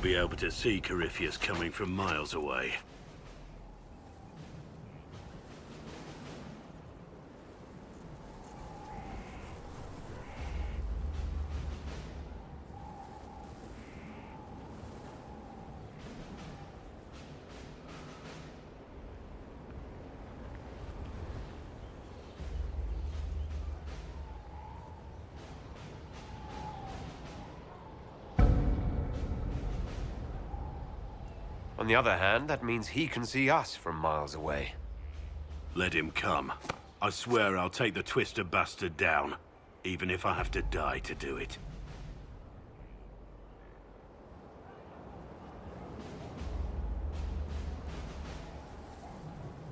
be able to see Corypheus coming from miles away. On the other hand, that means he can see us from miles away. Let him come. I swear I'll take the Twister bastard down, even if I have to die to do it.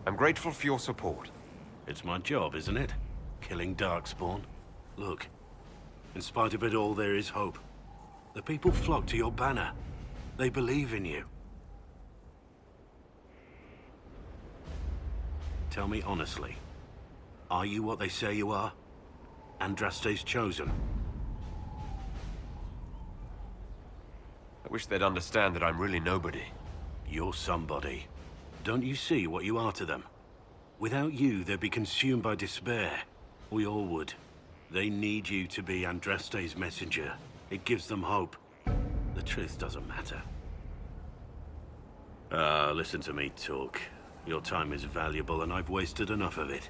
I'm grateful for your support. It's my job, isn't it? Killing Darkspawn. Look, in spite of it all, there is hope. The people flock to your banner. They believe in you. Tell me honestly, are you what they say you are? Andraste's chosen? I wish they'd understand that I'm really nobody. You're somebody. Don't you see what you are to them? Without you, they'd be consumed by despair. We all would. They need you to be Andraste's messenger. It gives them hope. The truth doesn't matter. Listen to me talk. Your time is valuable, and I've wasted enough of it.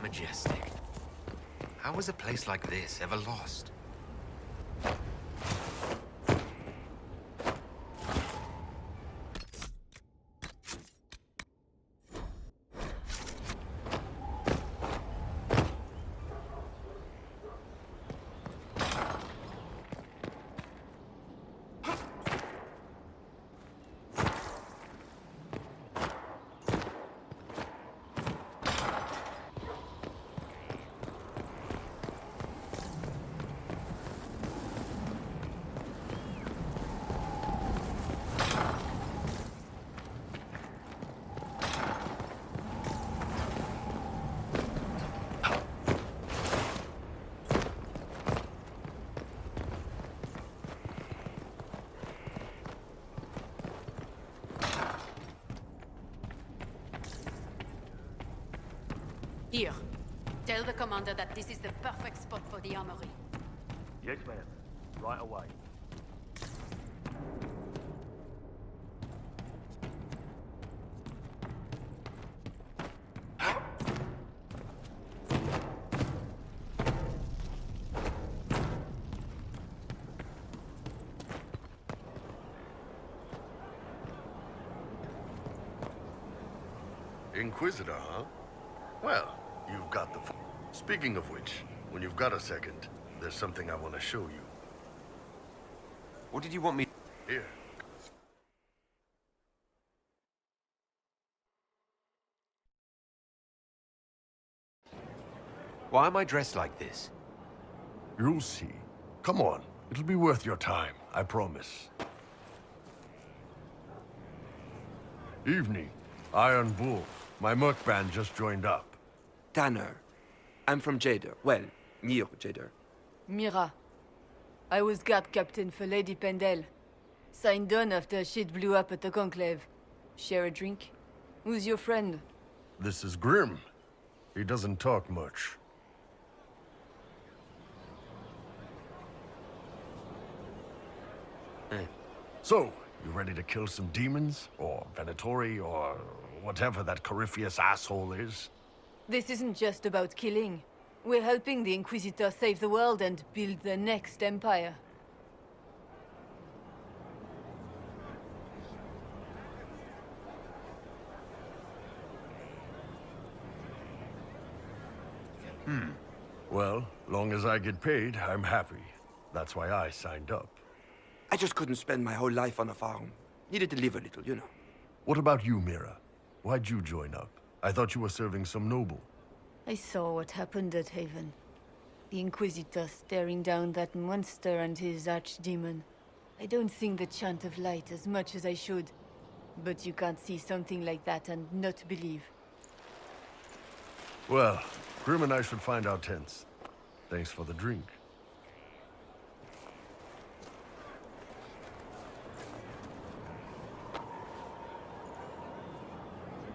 Majestic. How was a place like this ever lost? Here. Tell the commander that this is the perfect spot for the armory. Yes, ma'am. Right away. Inquisitor, huh? Well, you've got the... Speaking of which, when you've got a second, there's something I want to show you. What did you want me... Here. Why am I dressed like this? You'll see. Come on. It'll be worth your time, I promise. Evening. Iron Bull. My merc band just joined up. Tanner. I'm from Jader. Well, near Jader. Mira. I was guard captain for Lady Pendel. Signed on after shit blew up at the Conclave. Share a drink? Who's your friend? This is Grim. He doesn't talk much. So, you ready to kill some demons? Or Venatori, or whatever that Corypheus asshole is? This isn't just about killing. We're helping the Inquisitor save the world and build the next empire. Well, long as I get paid, I'm happy. That's why I signed up. I just couldn't spend my whole life on a farm. Needed to live a little, you know. What about you, Mira? Why'd you join up? I thought you were serving some noble. I saw what happened at Haven. The Inquisitor staring down that monster and his archdemon. I don't sing the chant of light as much as I should. But you can't see something like that and not believe. Well, Grim and I should find our tents. Thanks for the drink.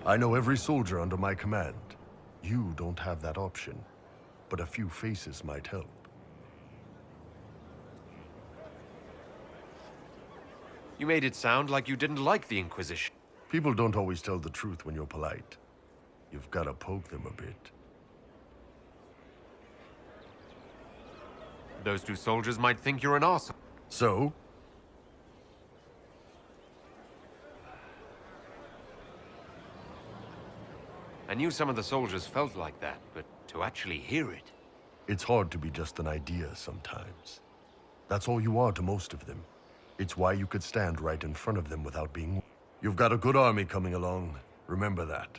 I know every soldier under my command. You don't have that option, but a few faces might help. You made it sound like you didn't like the Inquisition. People don't always tell the truth when you're polite. You've got to poke them a bit. Those two soldiers might think you're an arsehole. So? I knew some of the soldiers felt like that, but to actually hear it... It's hard to be just an idea sometimes. That's all you are to most of them. It's why you could stand right in front of them without being... You've got a good army coming along. Remember that.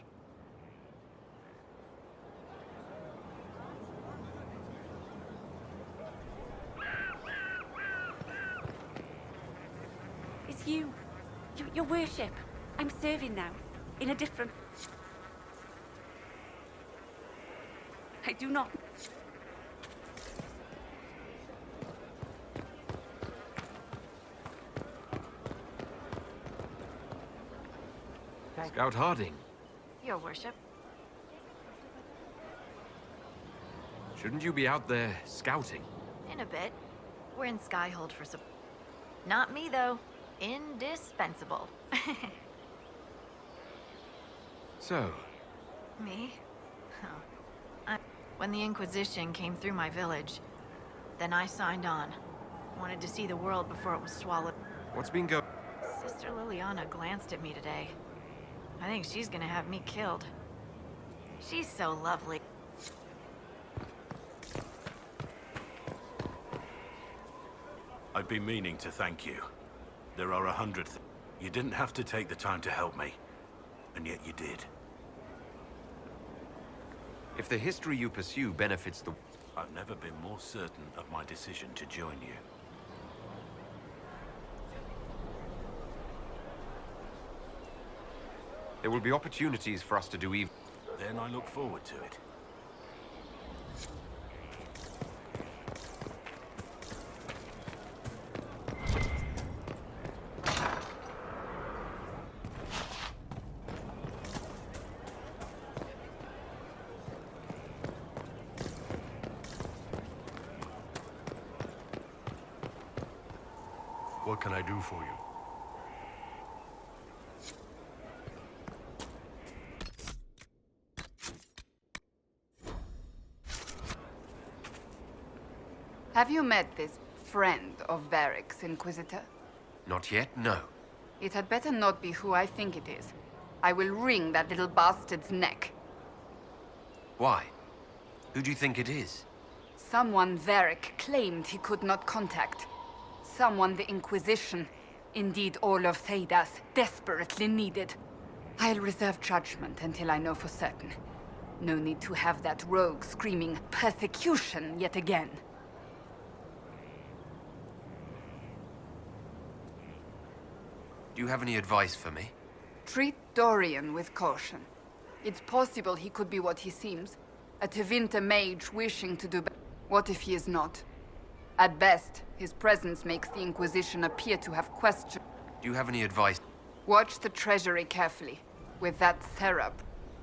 It's you. Your worship. I'm serving now. In a different... I do not... Scout Harding. Your worship. Shouldn't you be out there scouting? In a bit. We're in Skyhold for some... Not me, though. Indispensable. So, Me? When the Inquisition came through my village, then I signed on. Wanted to see the world before it was swallowed. what's been going... Sister Liliana glanced at me today. I think she's gonna have me killed. She's so lovely. I've been meaning to thank you. There are 100 You didn't have to take the time to help me, and yet you did. If the history you pursue benefits the... I've never been more certain of my decision to join you. There will be opportunities for us to do even... Then I look forward to it. What can I do for you? Have you met this friend of Varric's, Inquisitor? Not yet, no. It had better not be who I think it is. I will wring that little bastard's neck. Why? Who do you think it is? Someone Varric claimed he could not contact. Someone the Inquisition, indeed all of Thedas, desperately needed. I'll reserve judgment until I know for certain. No need to have that rogue screaming persecution yet again. Do you have any advice for me? Treat Dorian with caution. It's possible he could be what he seems. A Tevinter mage wishing to do better. What if he is not? At best, his presence makes the Inquisition appear to have questioned. Do you have any advice? Watch the treasury carefully. With that Serap.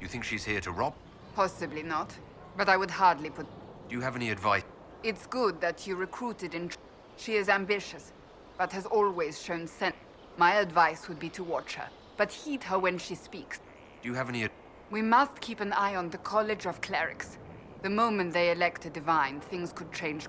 You think she's here to rob? Possibly not. But I would hardly put... Do you have any advice? It's good that you recruited in... She is ambitious, but has always shown sense. My advice would be to watch her, but heed her when she speaks. Do you have any... We must keep an eye on the College of Clerics. The moment they elect a divine, things could change.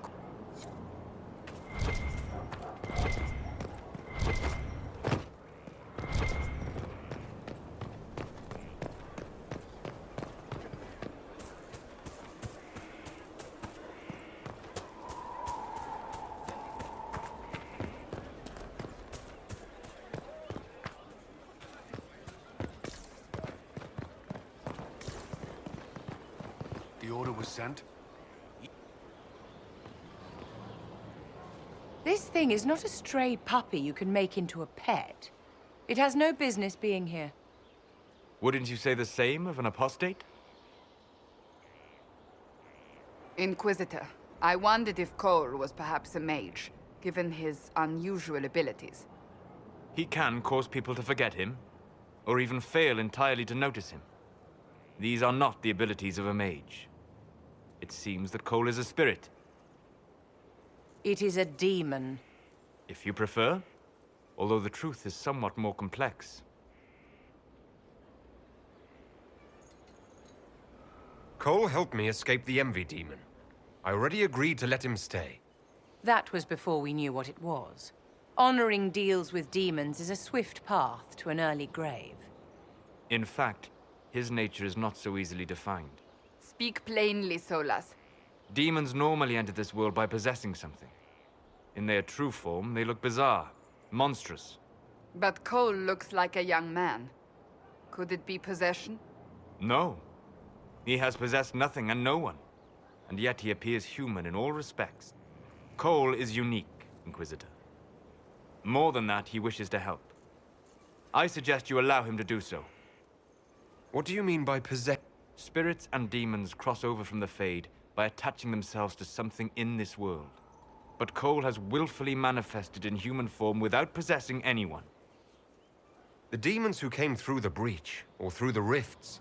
The order was sent? This thing is not a stray puppy you can make into a pet. It has no business being here. Wouldn't you say the same of an apostate? Inquisitor, I wondered if Cole was perhaps a mage, given his unusual abilities. He can cause people to forget him, or even fail entirely to notice him. These are not the abilities of a mage. It seems that Cole is a spirit. It is a demon. If you prefer, although the truth is somewhat more complex. Cole helped me escape the Envy Demon. I already agreed to let him stay. That was before we knew what it was. Honoring deals with demons is a swift path to an early grave. In fact, his nature is not so easily defined. Speak plainly, Solas. Demons normally enter this world by possessing something. In their true form, they look bizarre, monstrous. But Cole looks like a young man. Could it be possession? No. He has possessed nothing and no one. And yet he appears human in all respects. Cole is unique, Inquisitor. More than that, he wishes to help. I suggest you allow him to do so. What do you mean by possess? Spirits and demons cross over from the Fade by attaching themselves to something in this world. But Cole has willfully manifested in human form without possessing anyone. The demons who came through the breach, or through the rifts.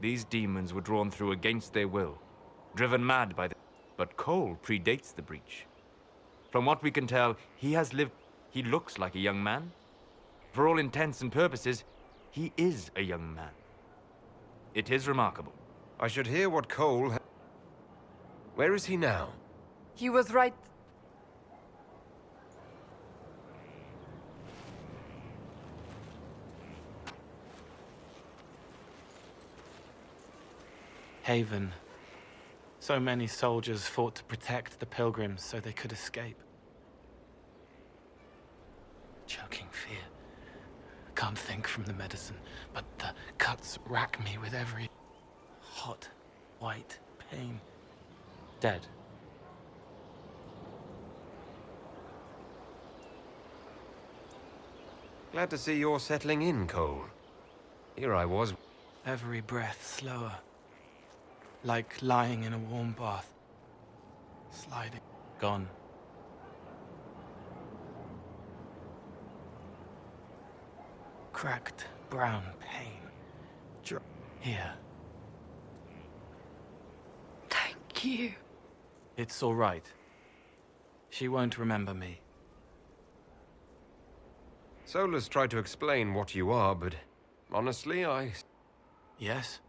These demons were drawn through against their will, driven mad by the... But Cole predates the breach. From what we can tell, he has lived... He looks like a young man. For all intents and purposes, he is a young man. It is remarkable. I should hear what Cole... Where is he now? He was right... Haven. So many soldiers fought to protect the pilgrims so they could escape. Choking fear. Can't think from the medicine, but the cuts rack me with every hot, white pain. Dead. Glad to see you're settling in, Cole. Here I was. Every breath slower. Like lying in a warm bath. Sliding. Gone. Cracked brown pain. Here. Thank you. It's all right. She won't remember me. Solas tried to explain what you are, but honestly, Yes?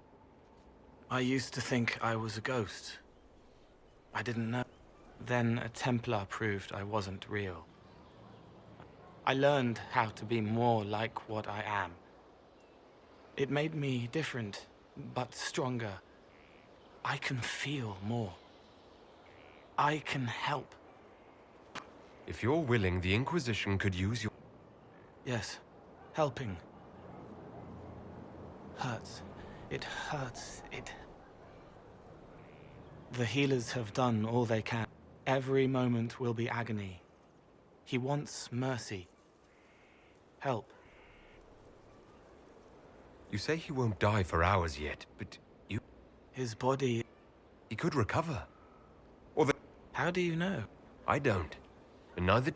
I used to think I was a ghost. I didn't know. Then a Templar proved I wasn't real. I learned how to be more like what I am. It made me different, but stronger. I can feel more. I can help. If you're willing, the Inquisition could use your... Yes, helping. Hurts. It hurts. The healers have done all they can. Every moment will be agony. He wants mercy. Help. You say he won't die for hours yet, but you... His body... He could recover. Or the... How do you know? I don't. And neither...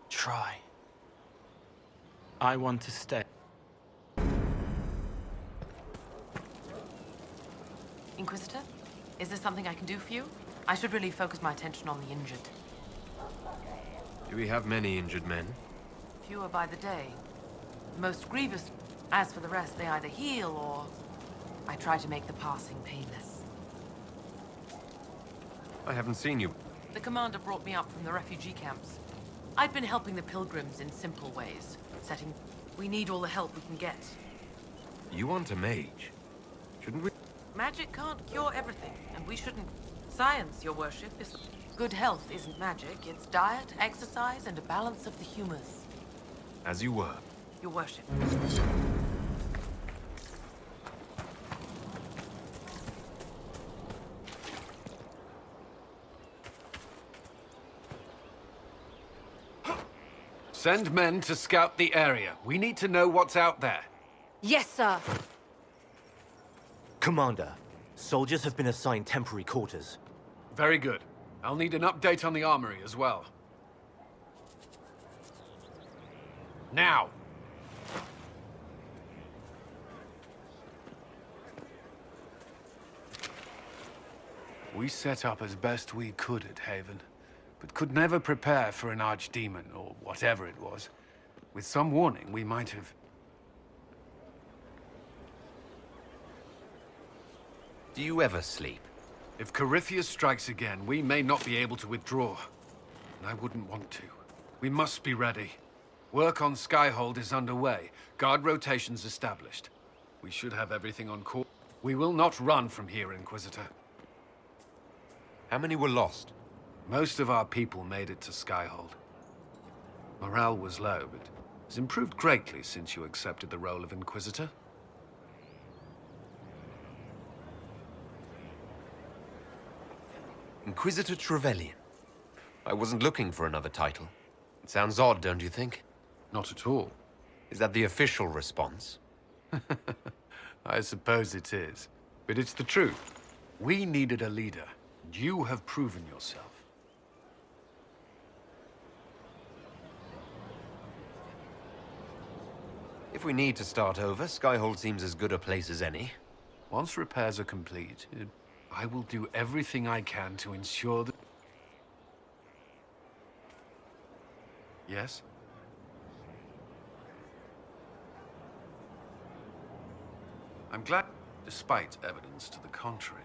Try. I want to stay. Inquisitor? Is there something I can do for you? I should really focus my attention on the injured. Do we have many injured men? Fewer by the day. The most grievous. As for the rest, they either heal or... I try to make the passing painless. I haven't seen you. The commander brought me up from the refugee camps. I'd been helping the pilgrims in simple ways. Setting... We need all the help we can get. You want a mage? Shouldn't we... Magic can't cure everything, and we shouldn't... Science, your worship, is... Good health isn't magic, it's diet, exercise, and a balance of the humors. As you were. Your worship. Send men to scout the area. We need to know what's out there. Yes, sir. Commander, Soldiers have been assigned temporary quarters. Very good. I'll need an update on the armory as well. Now! We set up as best we could at Haven, but could never prepare for an archdemon, or whatever it was. With some warning, we might have... Do you ever sleep? If Corypheus strikes again, we may not be able to withdraw. And I wouldn't want to. We must be ready. Work on Skyhold is underway. Guard rotations established. We should have everything on course. We will not run from here, Inquisitor. How many were lost? Most of our people made it to Skyhold. Morale was low, but has improved greatly since you accepted the role of Inquisitor. Inquisitor Trevelyan. I wasn't looking for another title. It sounds odd, don't you think? Not at all. Is that the official response? I suppose it is. But it's the truth. We needed a leader. And you have proven yourself. If we need to start over, Skyhold seems as good a place as any. Once repairs are complete, I will do everything I can to ensure that... Yes? I'm glad, despite evidence to the contrary.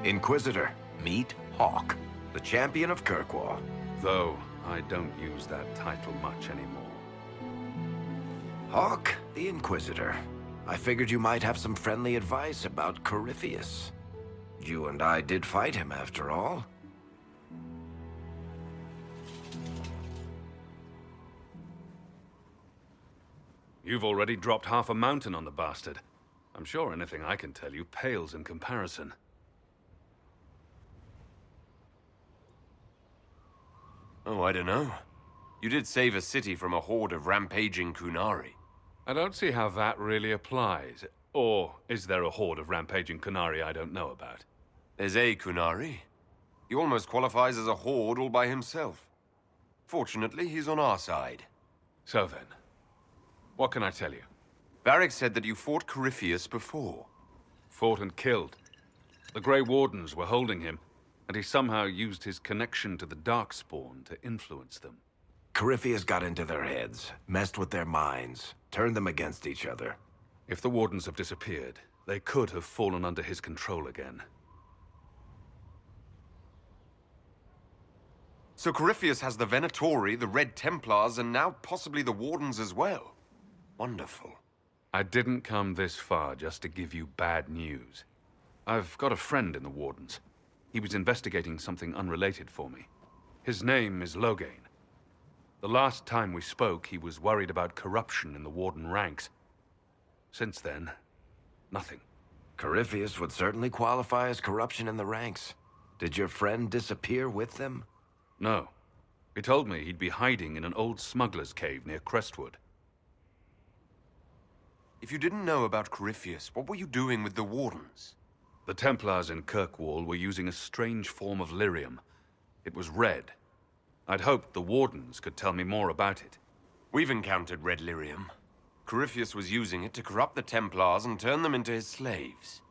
Inquisitor, meet Hawk, the champion of Kirkwall. Though I don't use that title much anymore. Hawk, the Inquisitor. I figured you might have some friendly advice about Corypheus. You and I did fight him, after all. You've already dropped half a mountain on the bastard. I'm sure anything I can tell you pales in comparison. Oh, I don't know. You did save a city from a horde of rampaging Kunari. I don't see how that really applies. Or is there a horde of rampaging Kunari I don't know about? There's a Kunari. He almost qualifies as a horde all by himself. Fortunately, he's on our side. So then, what can I tell you? Varric said that you fought Corypheus before. Fought and killed. The Grey Wardens were holding him, and he somehow used his connection to the Darkspawn to influence them. Corypheus got into their heads, messed with their minds, turned them against each other. If the Wardens have disappeared, they could have fallen under his control again. So Corypheus has the Venatori, the Red Templars, and now possibly the Wardens as well. Wonderful. I didn't come this far just to give you bad news. I've got a friend in the Wardens. He was investigating something unrelated for me. His name is Loghain. The last time we spoke, he was worried about corruption in the Warden ranks. Since then, nothing. Corypheus would certainly qualify as corruption in the ranks. Did your friend disappear with them? No. He told me he'd be hiding in an old smuggler's cave near Crestwood. If you didn't know about Corypheus, what were you doing with the Wardens? The Templars in Kirkwall were using a strange form of lyrium. It was red. I'd hoped the Wardens could tell me more about it. We've encountered red lyrium. Corypheus was using it to corrupt the Templars and turn them into his slaves.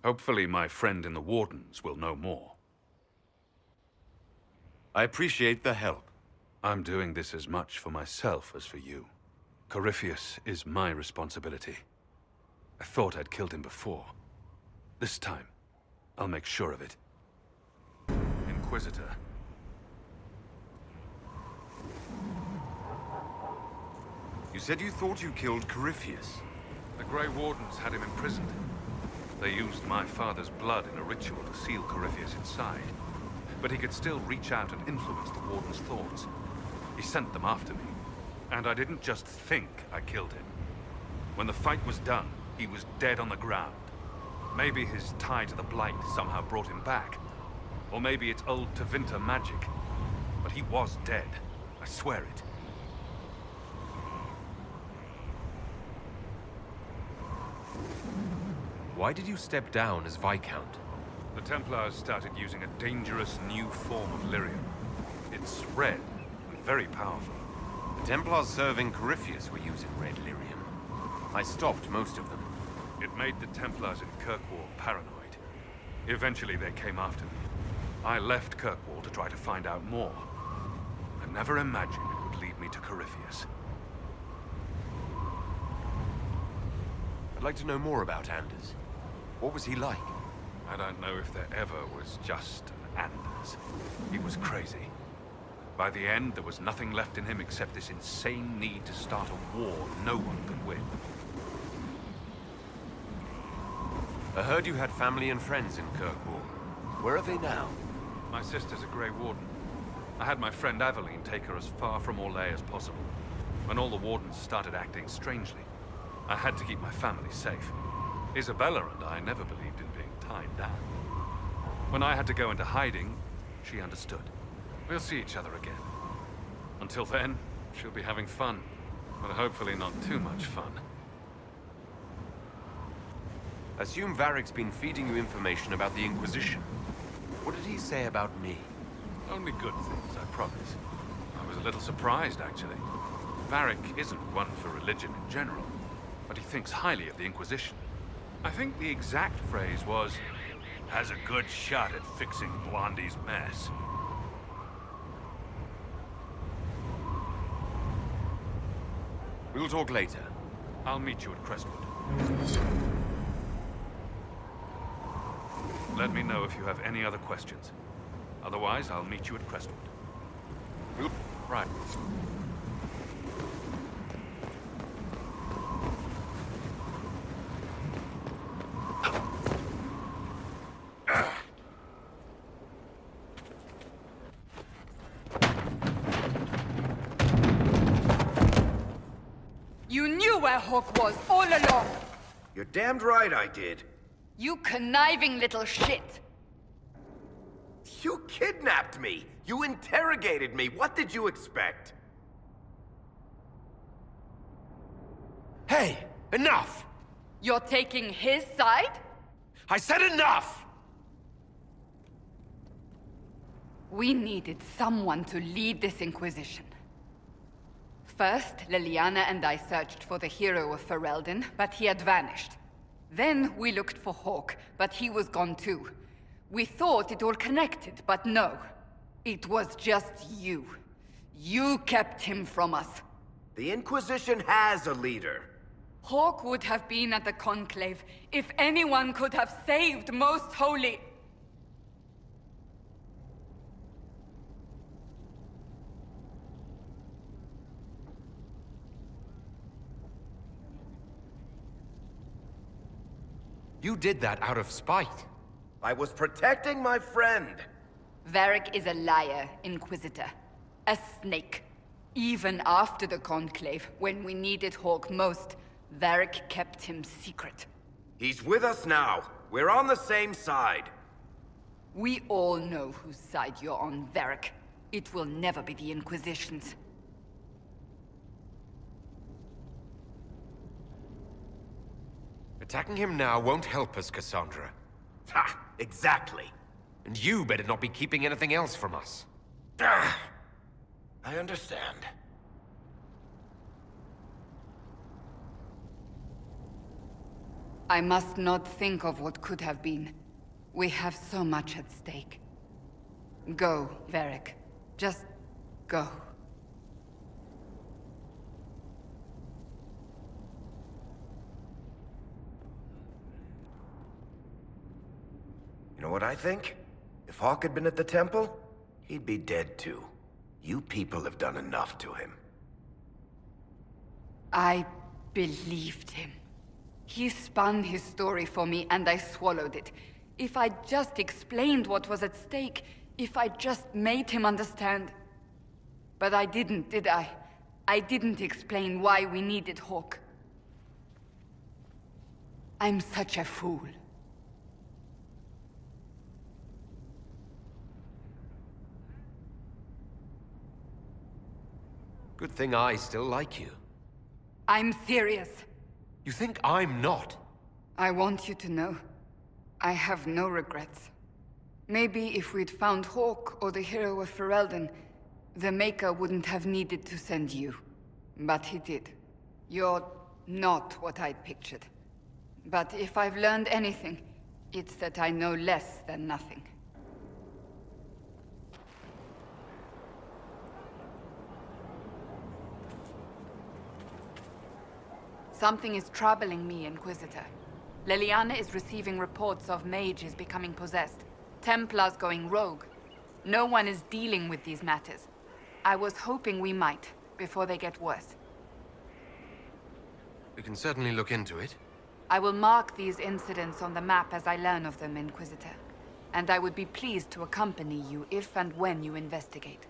Hopefully my friend in the Wardens will know more. I appreciate the help. I'm doing this as much for myself as for you. Corypheus is my responsibility. I thought I'd killed him before. This time, I'll make sure of it. Inquisitor. You said you thought you killed Corypheus. The Grey Wardens had him imprisoned. They used my father's blood in a ritual to seal Corypheus inside. But he could still reach out and influence the Warden's thoughts. He sent them after me. And I didn't just think I killed him. When the fight was done, he was dead on the ground. Maybe his tie to the Blight somehow brought him back. Or maybe it's old Tevinter magic. But he was dead. I swear it. Why did you step down as Viscount? The Templars started using a dangerous new form of lyrium. It's red and very powerful. The Templars serving Corypheus were using red lyrium. I stopped most of them. It made the Templars in Kirkwall paranoid. Eventually they came after me. I left Kirkwall to try to find out more. I never imagined it would lead me to Corypheus. I'd like to know more about Anders. What was he like? I don't know if there ever was just an Anders. He was crazy. By the end, there was nothing left in him except this insane need to start a war no one could win. I heard you had family and friends in Kirkwall. Where are they now? My sister's a Grey Warden. I had my friend Aveline take her as far from Orlais as possible. When all the Wardens started acting strangely, I had to keep my family safe. Isabella and I never believed in being tied down. When I had to go into hiding, she understood. We'll see each other again. Until then, she'll be having fun. But hopefully not too much fun. Assume Varric's been feeding you information about the Inquisition. What did he say about me? Only good things, I promise. I was a little surprised, actually. Varric isn't one for religion in general, but he thinks highly of the Inquisition. I think the exact phrase was, has a good shot at fixing Blondie's mess. We'll talk later. I'll meet you at Crestwood. Let me know if you have any other questions. Otherwise, I'll meet you at Crestwood. Right. You knew where Hawk was all along! You're damned right I did. You conniving little shit! You kidnapped me! You interrogated me! What did you expect? Hey! Enough! You're taking his side? I said enough! We needed someone to lead this Inquisition. First, Liliana and I searched for the hero of Ferelden, but he had vanished. Then we looked for Hawk, but he was gone too. We thought it all connected, but no. It was just you. You kept him from us. The Inquisition has a leader. Hawk would have been at the Conclave if anyone could have saved Most Holy. You did that out of spite. I was protecting my friend. Varric is a liar, Inquisitor. A snake. Even after the Conclave, when we needed Hawk most, Varric kept him secret. He's with us now. We're on the same side. We all know whose side you're on, Varric. It will never be the Inquisition's. Attacking him now won't help us, Cassandra. Ha! Exactly. And you better not be keeping anything else from us. I understand. I must not think of what could have been. We have so much at stake. Go, Varric. Just go. You know what I think? If Hawk had been at the temple, he'd be dead too. You people have done enough to him. I believed him. He spun his story for me, and I swallowed it. If I just explained what was at stake, if I just made him understand... But I didn't, did I? I didn't explain why we needed Hawk. I'm such a fool. Good thing I still like you. I'm serious. You think I'm not? I want you to know, I have no regrets. Maybe if we'd found Hawk or the hero of Ferelden, the Maker wouldn't have needed to send you. But he did. You're not what I'd pictured. But if I've learned anything, it's that I know less than nothing. Something is troubling me, Inquisitor. Liliana is receiving reports of mages becoming possessed, Templars going rogue. No one is dealing with these matters. I was hoping we might, before they get worse. We can certainly look into it. I will mark these incidents on the map as I learn of them, Inquisitor. And I would be pleased to accompany you if and when you investigate.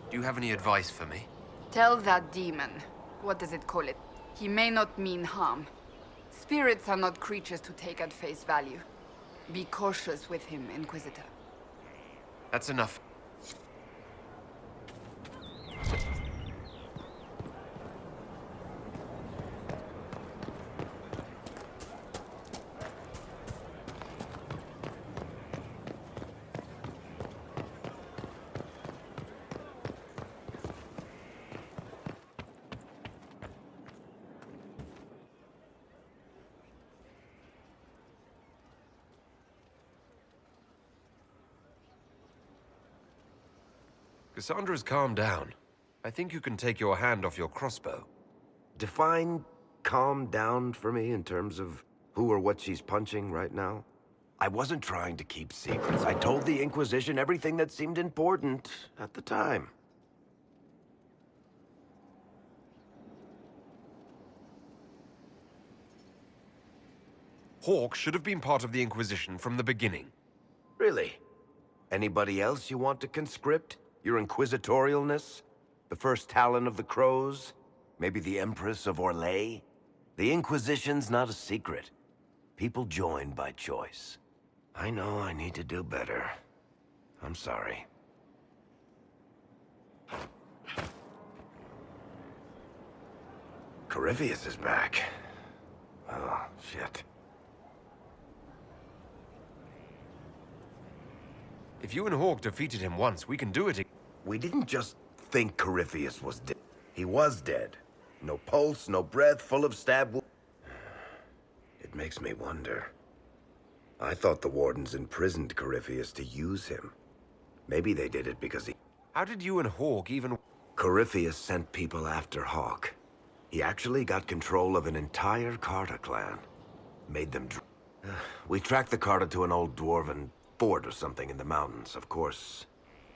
Do you have any advice for me? Tell that demon. What does it call it? He may not mean harm. Spirits are not creatures to take at face value. Be cautious with him, Inquisitor. That's enough. Cassandra's calmed down. I think you can take your hand off your crossbow. Define calm down for me in terms of who or what she's punching right now? I wasn't trying to keep secrets. I told the Inquisition everything that seemed important at the time. Hawke should have been part of the Inquisition from the beginning. Really? Anybody else you want to conscript? Your inquisitorialness? The first Talon of the Crows? Maybe the Empress of Orlais? The Inquisition's not a secret. People join by choice. I know I need to do better. I'm sorry. Corypheus is back. Oh, shit. If you and Hawke defeated him once, we can do it again. We didn't just think Corypheus was dead. He was dead. No pulse, no breath, full of stab wounds. It makes me wonder. I thought the Wardens imprisoned Corypheus to use him. Maybe they did it because he... How did you and Hawke even... Corypheus sent people after Hawke. He actually got control of an entire Carta clan. Made them... We tracked the Carta to an old dwarven fort or something in the mountains, of course.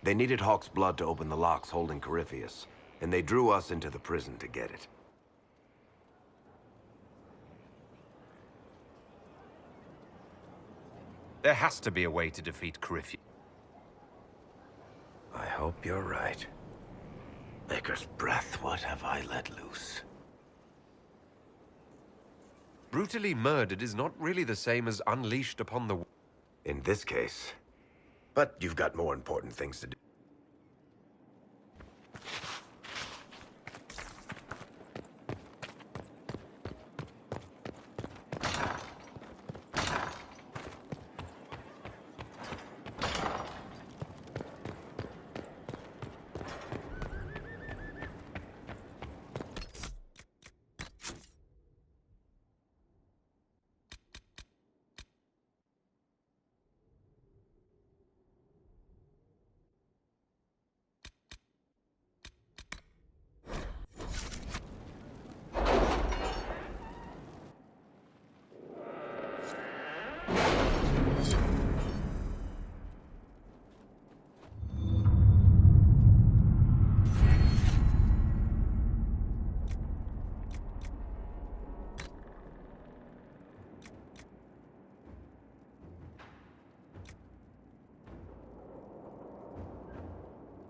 They needed Hawke's blood to open the locks holding Corypheus, and they drew us into the prison to get it. There has to be a way to defeat Corypheus. I hope you're right. Maker's breath, what have I let loose? Brutally murdered is not really the same as unleashed upon the... In this case. But you've got more important things to do.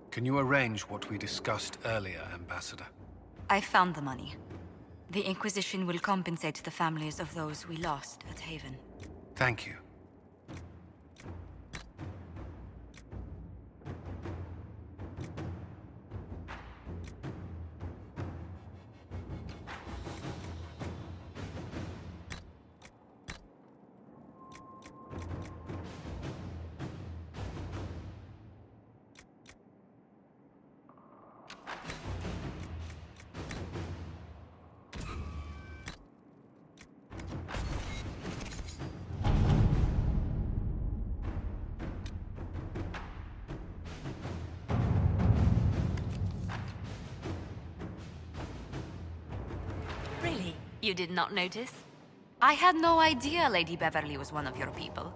Can you arrange what we discussed earlier, Ambassador? I found the money. The Inquisition will compensate the families of those we lost at Haven. Thank you. Really? You did not notice? I had no idea Lady Beverly was one of your people.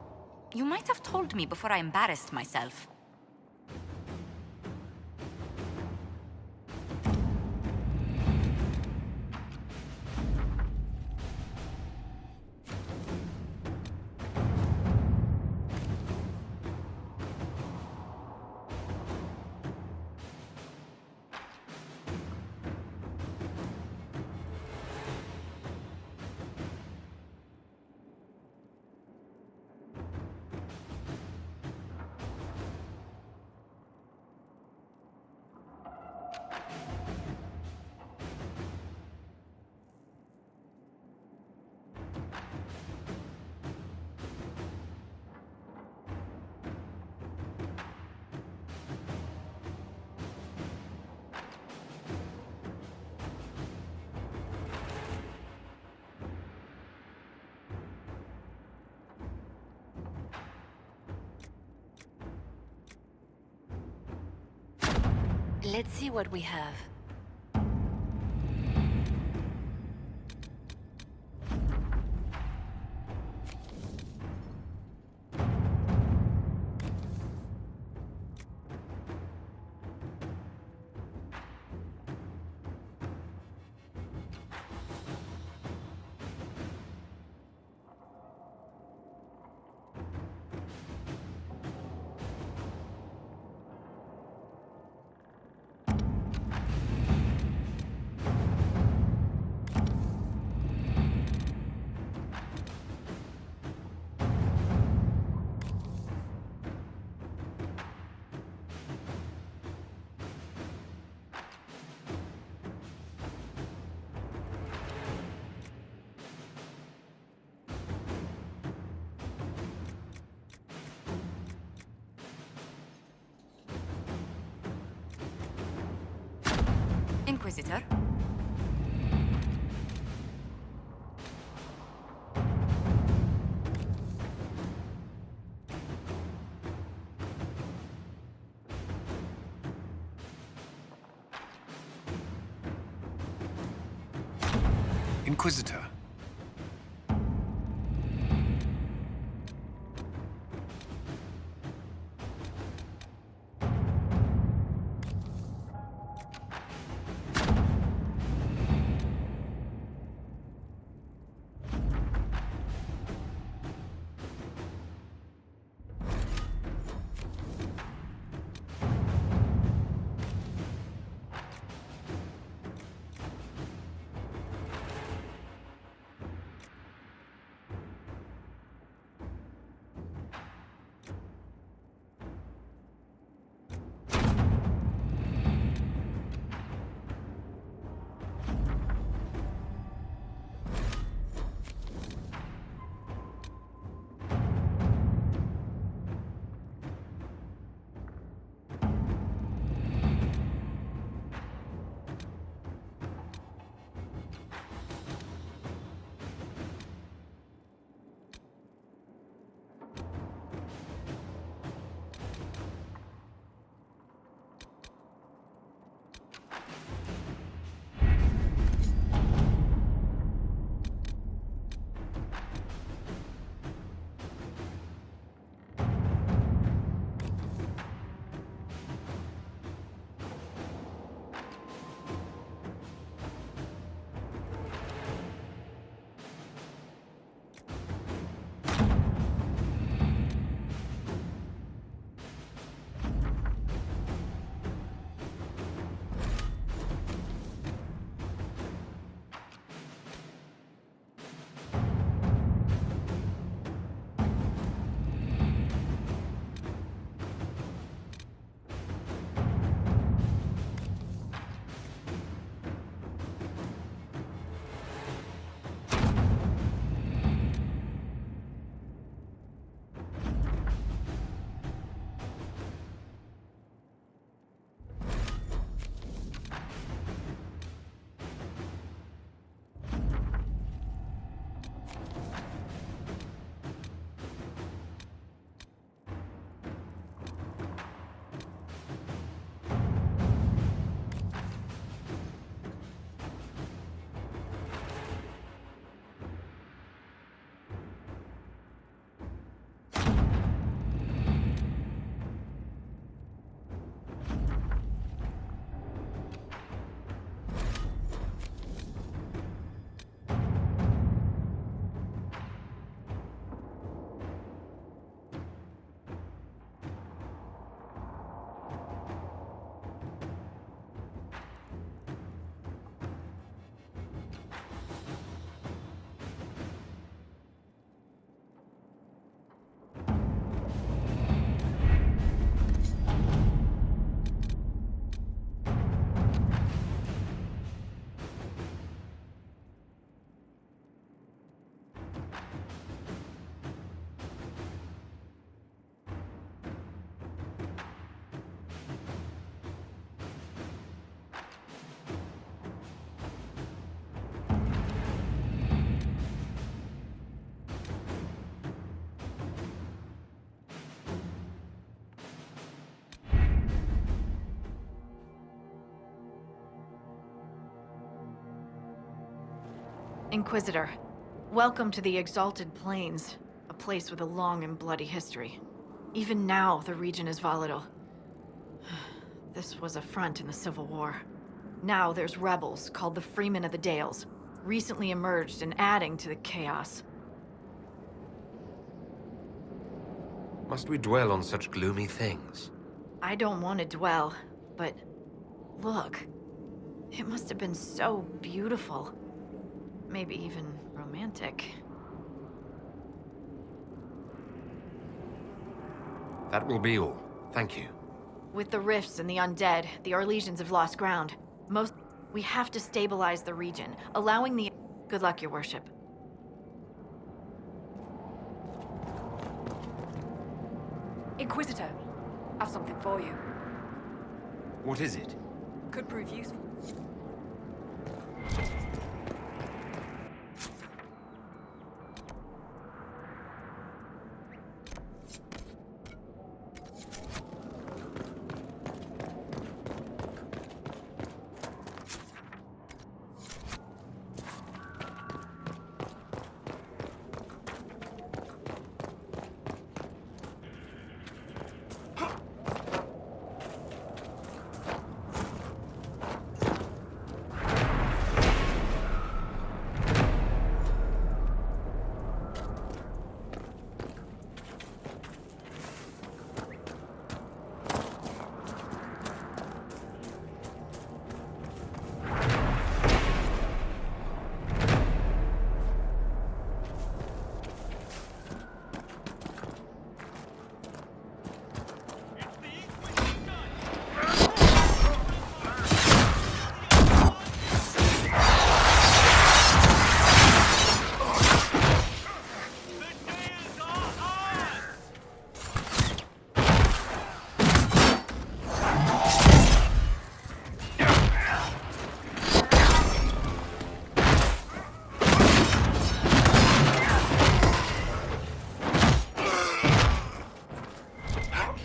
You might have told me before I embarrassed myself. Let's see what we have. Inquisitor. Inquisitor. Inquisitor, welcome to the Exalted Plains, a place with a long and bloody history. Even now, the region is volatile. This was a front in the Civil War. Now there's rebels called the Freemen of the Dales, recently emerged and adding to the chaos. Must we dwell on such gloomy things? I don't want to dwell, but look. It must have been so beautiful. Maybe even romantic. That will be all. Thank you. With the rifts and the undead, the Orlesians have lost ground. We have to stabilize the region, allowing the... Good luck, your worship. Inquisitor, I've something for you. What is it? Could prove useful.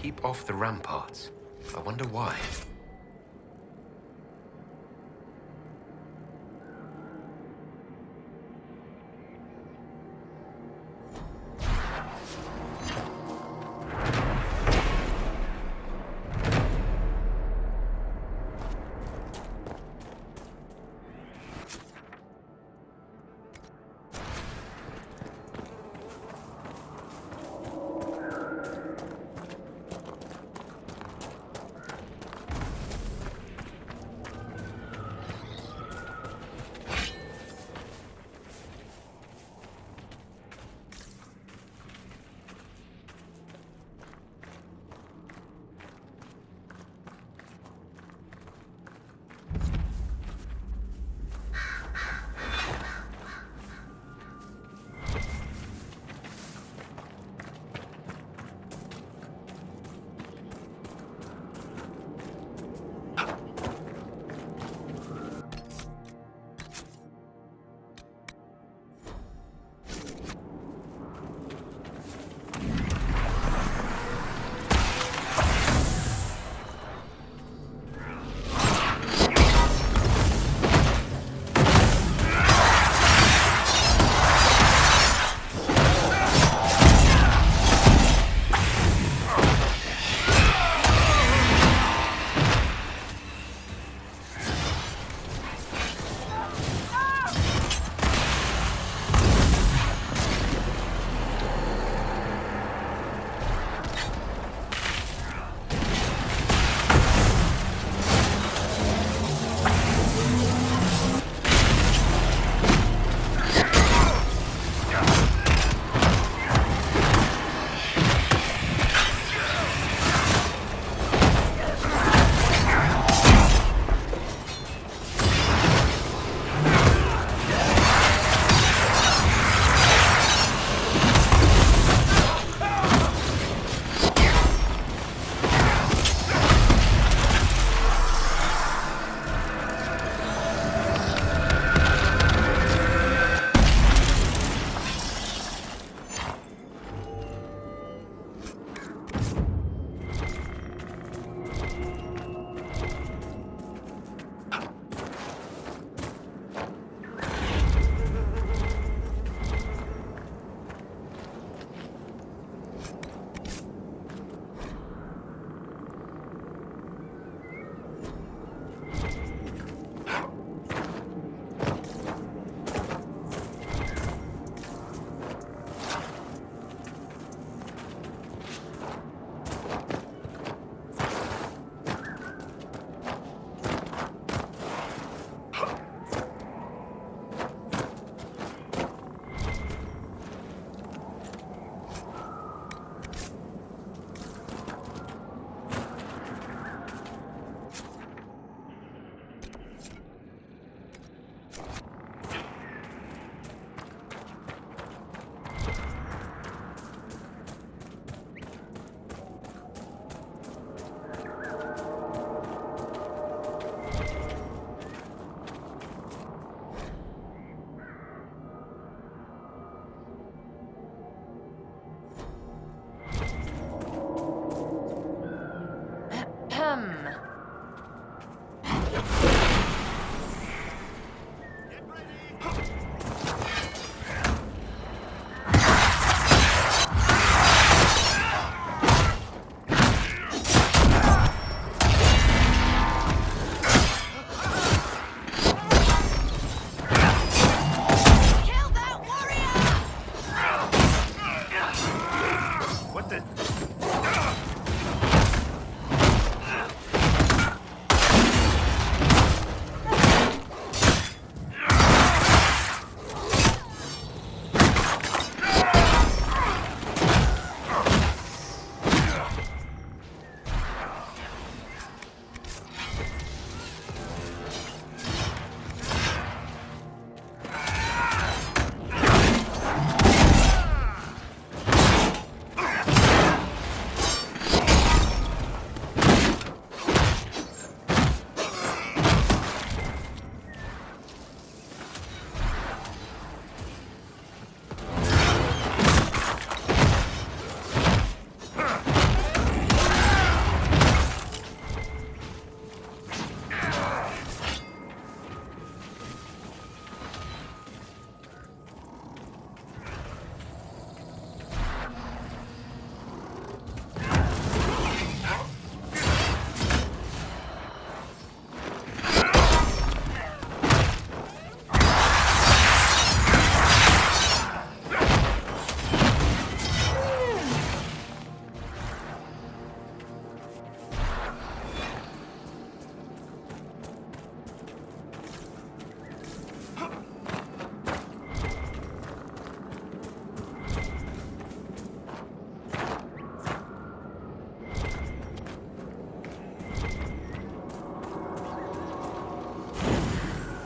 Keep off the ramparts. I wonder why.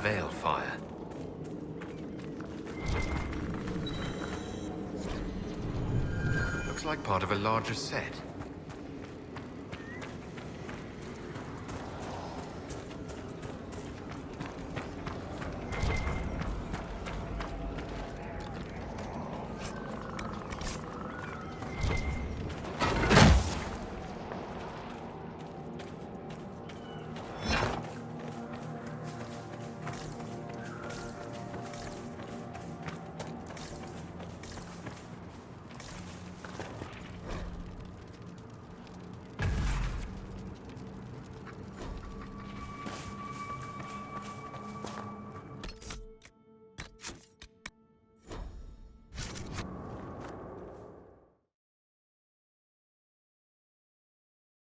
veil fire. Looks like part of a larger set.